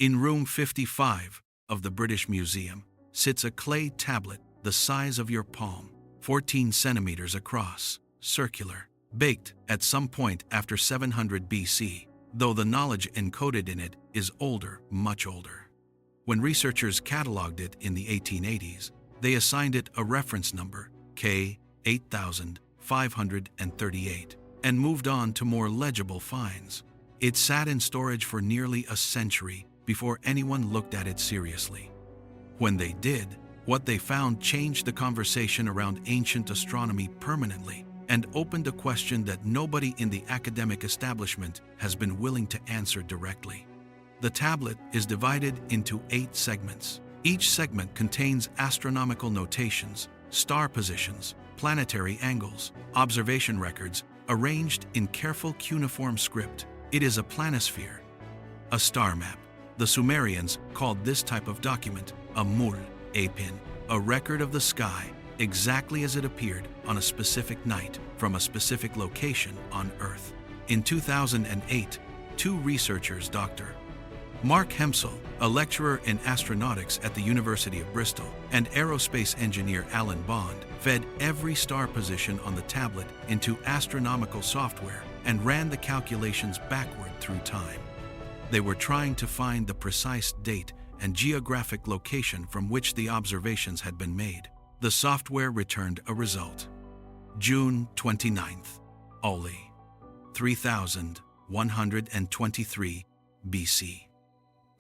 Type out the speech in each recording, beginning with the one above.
In room 55 of the British Museum sits a clay tablet the size of your palm, 14 centimeters across, circular, baked at some point after 700 BC, though the knowledge encoded in it is older, much older. When researchers catalogued it in the 1880s, they assigned it a reference number, K8538, and moved on to more legible finds. It sat in storage for nearly a century before anyone looked at it seriously. When they did, what they found changed the conversation around ancient astronomy permanently and opened a question that nobody in the academic establishment has been willing to answer directly. The tablet is divided into 8 segments. Each segment contains astronomical notations, star positions, planetary angles, observation records, arranged in careful cuneiform script. It is a planisphere, a star map. The Sumerians called this type of document a mul, a pin, a record of the sky exactly as it appeared on a specific night from a specific location on Earth. In 2008, 2 researchers, Dr. Mark Hempsel, a lecturer in astronautics at the University of Bristol, and aerospace engineer Alan Bond, fed every star position on the tablet into astronomical software and ran the calculations backward through time. They were trying to find the precise date and geographic location from which the observations had been made. The software returned a result. June 29th, Oli, 3123 BC.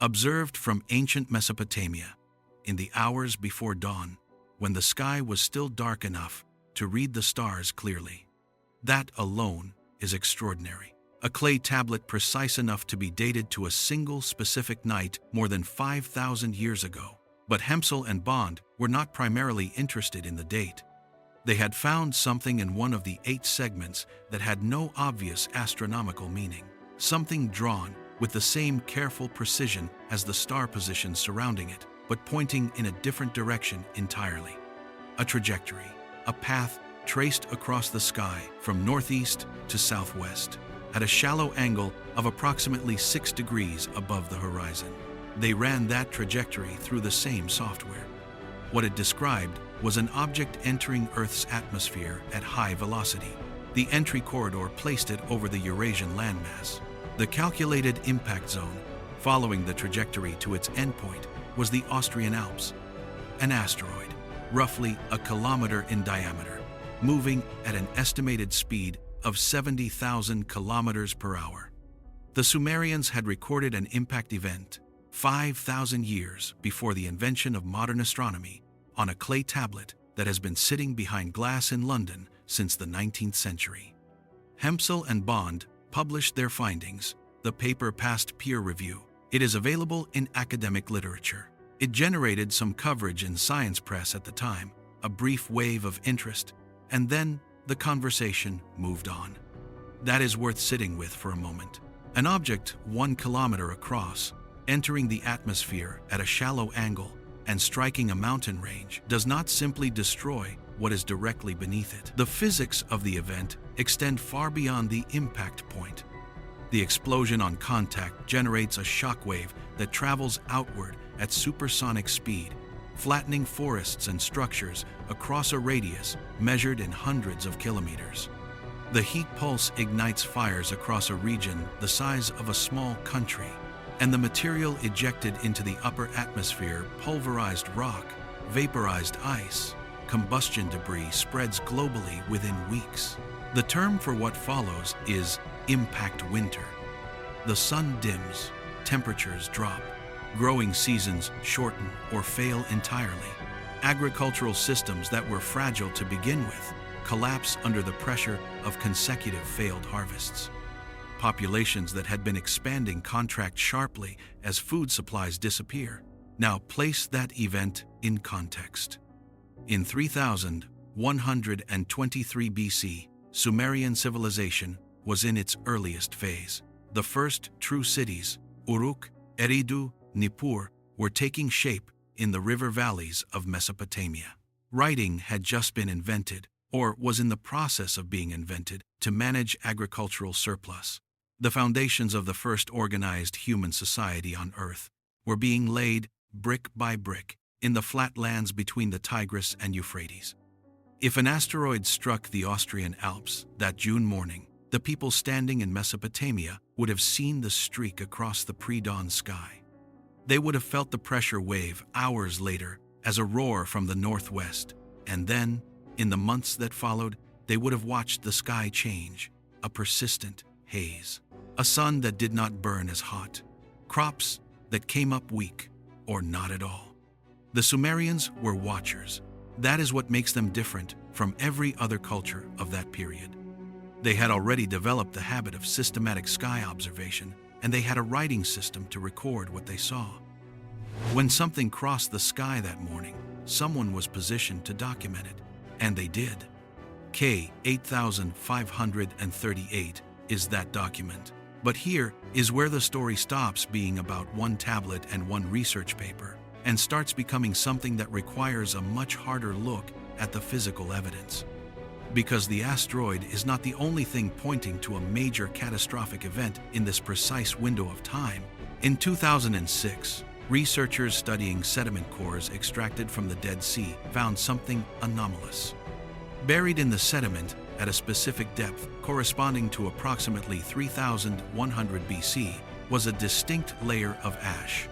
Observed from ancient Mesopotamia, in the hours before dawn, when the sky was still dark enough to read the stars clearly. That alone is extraordinary. A clay tablet precise enough to be dated to a single specific night more than 5,000 years ago. But Hempsel and Bond were not primarily interested in the date. They had found something in one of the 8 segments that had no obvious astronomical meaning, something drawn with the same careful precision as the star positions surrounding it, but pointing in a different direction entirely. A trajectory, a path traced across the sky from northeast to southwest, at a shallow angle of approximately 6 degrees above the horizon. They ran that trajectory through the same software. What it described was an object entering Earth's atmosphere at high velocity. The entry corridor placed it over the Eurasian landmass. The calculated impact zone, following the trajectory to its endpoint, was the Austrian Alps. An asteroid, roughly a kilometer in diameter, moving at an estimated speed of 70,000 kilometers per hour. The Sumerians had recorded an impact event 5,000 years before the invention of modern astronomy on a clay tablet that has been sitting behind glass in London since the 19th century. Hempsel and Bond published their findings. The paper passed peer review. It is available in academic literature. It generated some coverage in science press at the time, a brief wave of interest, and then the conversation moved on. That is worth sitting with for a moment. An object 1 kilometer across, entering the atmosphere at a shallow angle and striking a mountain range, does not simply destroy what is directly beneath it. The physics of the event extend far beyond the impact point. The explosion on contact generates a shockwave that travels outward at supersonic speed, flattening forests and structures across a radius measured in hundreds of kilometers. The heat pulse ignites fires across a region the size of a small country, and the material ejected into the upper atmosphere, pulverized rock, vaporized ice, combustion debris, spreads globally within weeks. The term for what follows is impact winter. The sun dims, temperatures drop, growing seasons shorten or fail entirely. Agricultural systems that were fragile to begin with collapse under the pressure of consecutive failed harvests. Populations that had been expanding contract sharply as food supplies disappear. Now place that event in context. In 3123 BC, Sumerian civilization was in its earliest phase. The first true cities, Uruk, Eridu, Nippur, were taking shape in the river valleys of Mesopotamia. Writing had just been invented, or was in the process of being invented, to manage agricultural surplus. The foundations of the first organized human society on Earth were being laid, brick by brick, in the flatlands between the Tigris and Euphrates. If an asteroid struck the Austrian Alps that June morning, the people standing in Mesopotamia would have seen the streak across the pre-dawn sky. They would have felt the pressure wave hours later as a roar from the northwest, and then, in the months that followed, they would have watched the sky change, a persistent haze, a sun that did not burn as hot, crops that came up weak or not at all. The Sumerians were watchers. That is what makes them different from every other culture of that period. They had already developed the habit of systematic sky observation, and they had a writing system to record what they saw. When something crossed the sky that morning, someone was positioned to document it, and they did. K 8538 is that document. But here is where the story stops being about one tablet and one research paper, and starts becoming something that requires a much harder look at the physical evidence. Because the asteroid is not the only thing pointing to a major catastrophic event in this precise window of time. In 2006, researchers studying sediment cores extracted from the Dead Sea found something anomalous. Buried in the sediment at a specific depth corresponding to approximately 3100 BC was a distinct layer of ash,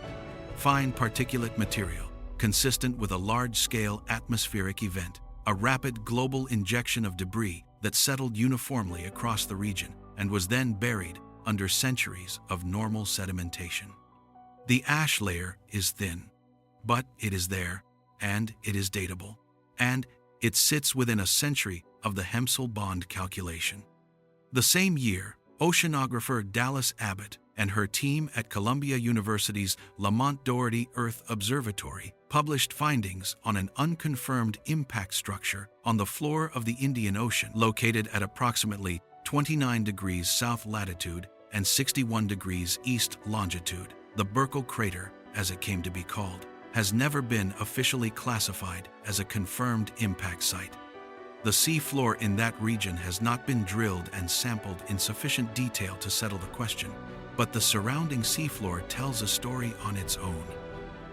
fine particulate material, consistent with a large-scale atmospheric event, a rapid global injection of debris that settled uniformly across the region and was then buried under centuries of normal sedimentation. The ash layer is thin, but it is there, and it is datable, and it sits within a century of the Hemphill-Bond calculation. The same year, oceanographer Dallas Abbott and her team at Columbia University's Lamont Doherty Earth Observatory published findings on an unconfirmed impact structure on the floor of the Indian Ocean located at approximately 29 degrees south latitude and 61 degrees east longitude. The Burkle crater, as it came to be called, has never been officially classified as a confirmed impact site. The seafloor in that region has not been drilled and sampled in sufficient detail to settle the question, but the surrounding seafloor tells a story on its own.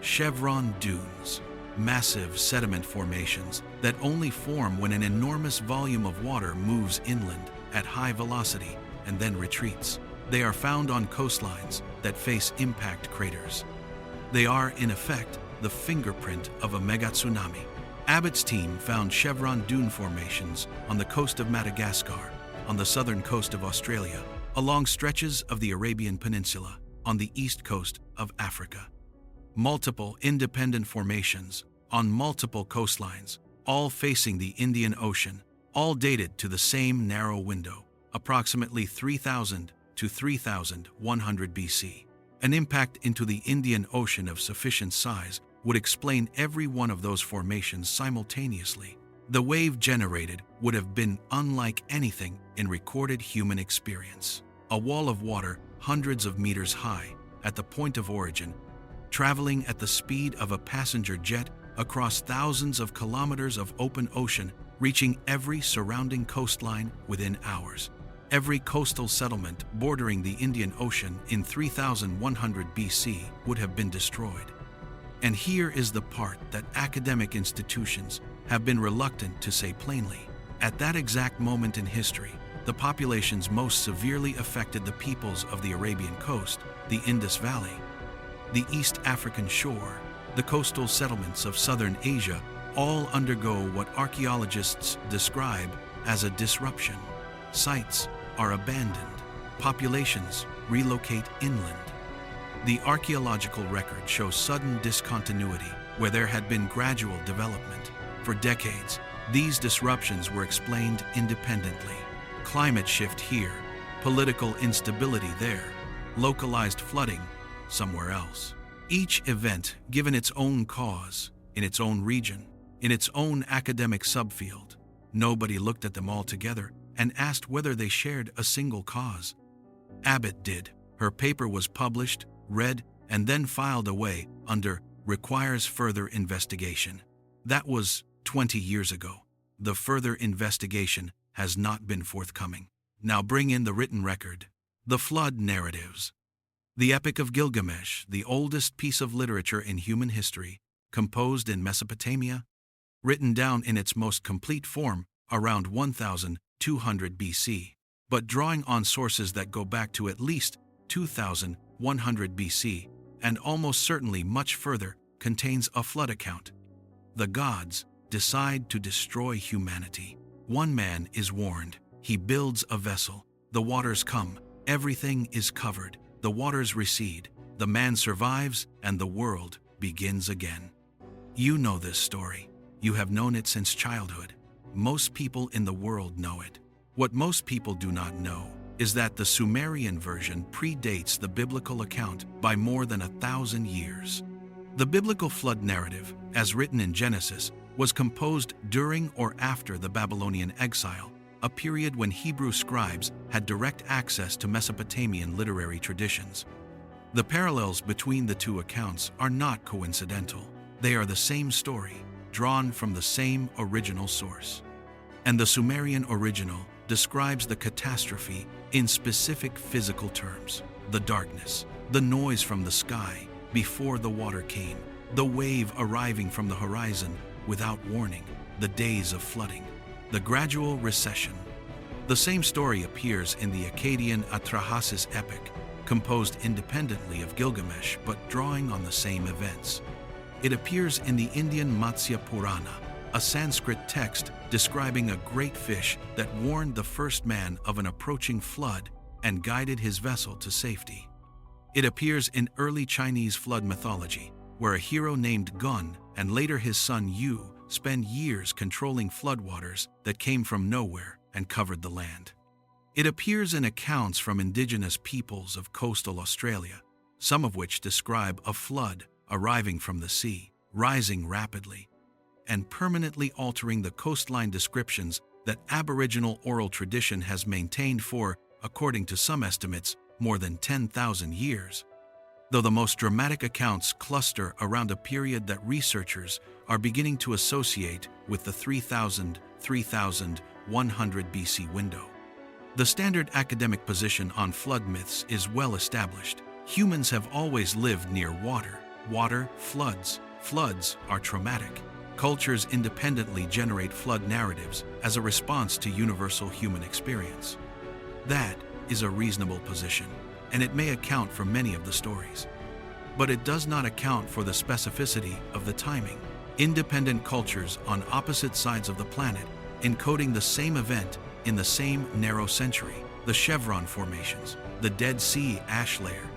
Chevron dunes, massive sediment formations that only form when an enormous volume of water moves inland at high velocity and then retreats. They are found on coastlines that face impact craters. They are, in effect, the fingerprint of a megatsunami. Abbott's team found chevron dune formations on the coast of Madagascar, on the southern coast of Australia, along stretches of the Arabian Peninsula, on the east coast of Africa. Multiple independent formations on multiple coastlines, all facing the Indian Ocean, all dated to the same narrow window, approximately 3000 to 3100 BC. An impact into the Indian Ocean of sufficient size would explain every one of those formations simultaneously. The wave generated would have been unlike anything in recorded human experience. A wall of water hundreds of meters high at the point of origin, traveling at the speed of a passenger jet across thousands of kilometers of open ocean, reaching every surrounding coastline within hours. Every coastal settlement bordering the Indian Ocean in 3100 BC would have been destroyed. And here is the part that academic institutions have been reluctant to say plainly. At that exact moment in history, the populations most severely affected the peoples of the Arabian coast, the Indus Valley, the East African shore, the coastal settlements of southern Asia, all undergo what archaeologists describe as a disruption. Sites are abandoned. Populations relocate inland. The archaeological record shows sudden discontinuity where there had been gradual development. For decades, these disruptions were explained independently. Climate shift here, political instability there, localized flooding somewhere else. Each event given its own cause, in its own region, in its own academic subfield. Nobody looked at them all together and asked whether they shared a single cause. Abbott did. Her paper was published, read, and then filed away under "requires further investigation." That was 20 years ago. The further investigation has not been forthcoming. Now bring in the written record. The flood narratives. The Epic of Gilgamesh, the oldest piece of literature in human history, composed in Mesopotamia, written down in its most complete form around 1200 BC, but drawing on sources that go back to at least 2100 BC, and almost certainly much further, contains a flood account. The gods decide to destroy humanity. One man is warned. He builds a vessel. The waters come. Everything is covered. The waters recede. The man survives, and the world begins again. You know this story. You have known it since childhood. Most people in the world know it. What most people do not know is that the Sumerian version predates the biblical account by more than 1,000 years. The biblical flood narrative, as written in Genesis, was composed during or after the Babylonian exile, a period when Hebrew scribes had direct access to Mesopotamian literary traditions. The parallels between the two accounts are not coincidental. They are the same story, drawn from the same original source. And the Sumerian original describes the catastrophe in specific physical terms: the darkness, the noise from the sky before the water came, the wave arriving from the horizon without warning, the days of flooding, the gradual recession. The same story appears in the Akkadian Atrahasis epic, composed independently of Gilgamesh but drawing on the same events. It appears in the Indian Matsya Purana, a Sanskrit text describing a great fish that warned the first man of an approaching flood and guided his vessel to safety. It appears in early Chinese flood mythology, where a hero named Gun and later his son Yu spend years controlling floodwaters that came from nowhere and covered the land. It appears in accounts from indigenous peoples of coastal Australia, some of which describe a flood arriving from the sea, rising rapidly, and permanently altering the coastline descriptions that Aboriginal oral tradition has maintained for, according to some estimates, more than 10,000 years. Though the most dramatic accounts cluster around a period that researchers are beginning to associate with the 3100 BC window. The standard academic position on flood myths is well established. Humans have always lived near water. Floods are traumatic. Cultures independently generate flood narratives as a response to universal human experience. That is a reasonable position, and it may account for many of the stories. But it does not account for the specificity of the timing. Independent cultures on opposite sides of the planet, encoding the same event in the same narrow century, the chevron formations, the Dead Sea ash layer,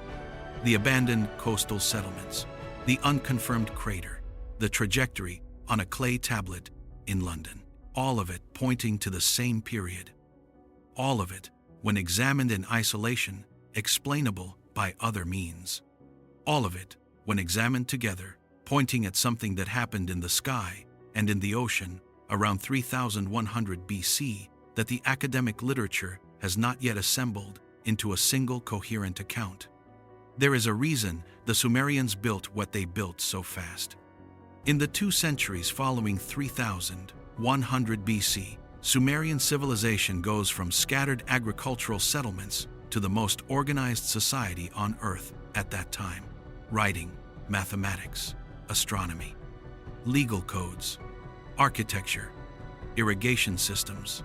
the abandoned coastal settlements, the unconfirmed crater, the trajectory on a clay tablet in London. All of it pointing to the same period. All of it, when examined in isolation, explainable by other means. All of it, when examined together, pointing at something that happened in the sky and in the ocean around 3100 BC that the academic literature has not yet assembled into a single coherent account. There is a reason the Sumerians built what they built so fast. In the 2 centuries following 3100 BC, Sumerian civilization goes from scattered agricultural settlements to the most organized society on Earth at that time. Writing, mathematics, astronomy, legal codes, architecture, irrigation systems,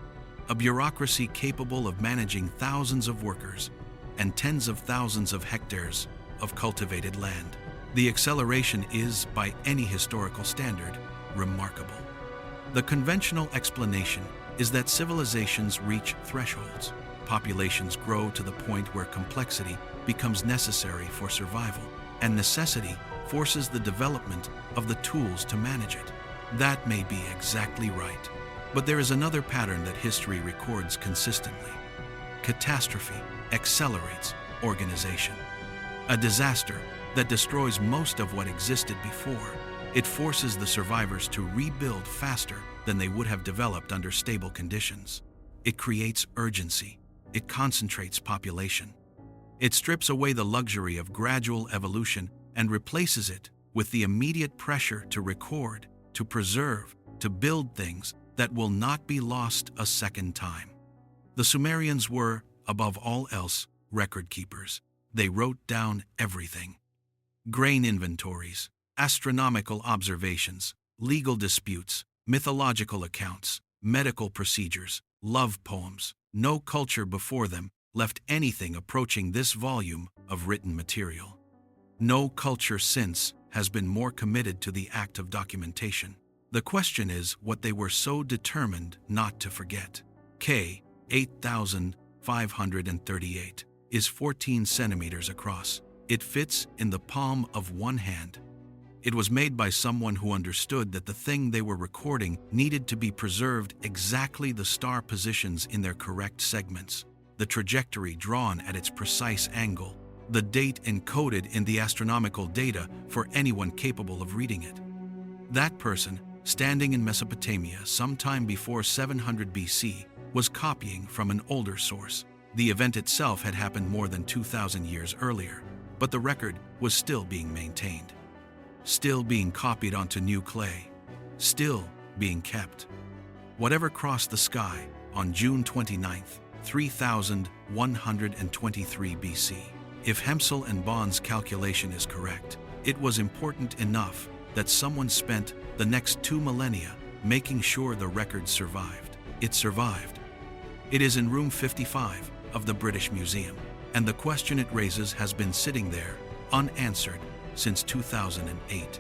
a bureaucracy capable of managing thousands of workers and tens of thousands of hectares of cultivated land. The acceleration is, by any historical standard, remarkable. The conventional explanation is that civilizations reach thresholds. Populations grow to the point where complexity becomes necessary for survival, and necessity forces the development of the tools to manage it. That may be exactly right. But there is another pattern that history records consistently. Catastrophe accelerates organization. A disaster that destroys most of what existed before. It forces the survivors to rebuild faster than they would have developed under stable conditions. It creates urgency. It concentrates population. It strips away the luxury of gradual evolution and replaces it with the immediate pressure to record, to preserve, to build things that will not be lost a second time. The Sumerians were, above all else, record keepers. They wrote down everything: grain inventories, astronomical observations, legal disputes, mythological accounts, medical procedures, love poems. No culture before them left anything approaching this volume of written material. No culture since has been more committed to the act of documentation. The question is what they were so determined not to forget. K. 8538 is 14 centimeters across. It fits in the palm of one hand. It was made by someone who understood that the thing they were recording needed to be preserved exactly the star positions in their correct segments, the trajectory drawn at its precise angle, the date encoded in the astronomical data for anyone capable of reading it. That person, standing in Mesopotamia sometime before 700 BC, was copying from an older source. The event itself had happened more than 2,000 years earlier, but the record was still being maintained, still being copied onto new clay, still being kept. Whatever crossed the sky on June 29, 3123 BC, if Hempsel and Bond's calculation is correct, it was important enough that someone spent the next 2 millennia making sure the record survived. It survived. It is in room 55 of the British Museum, and the question it raises has been sitting there, unanswered, since 2008.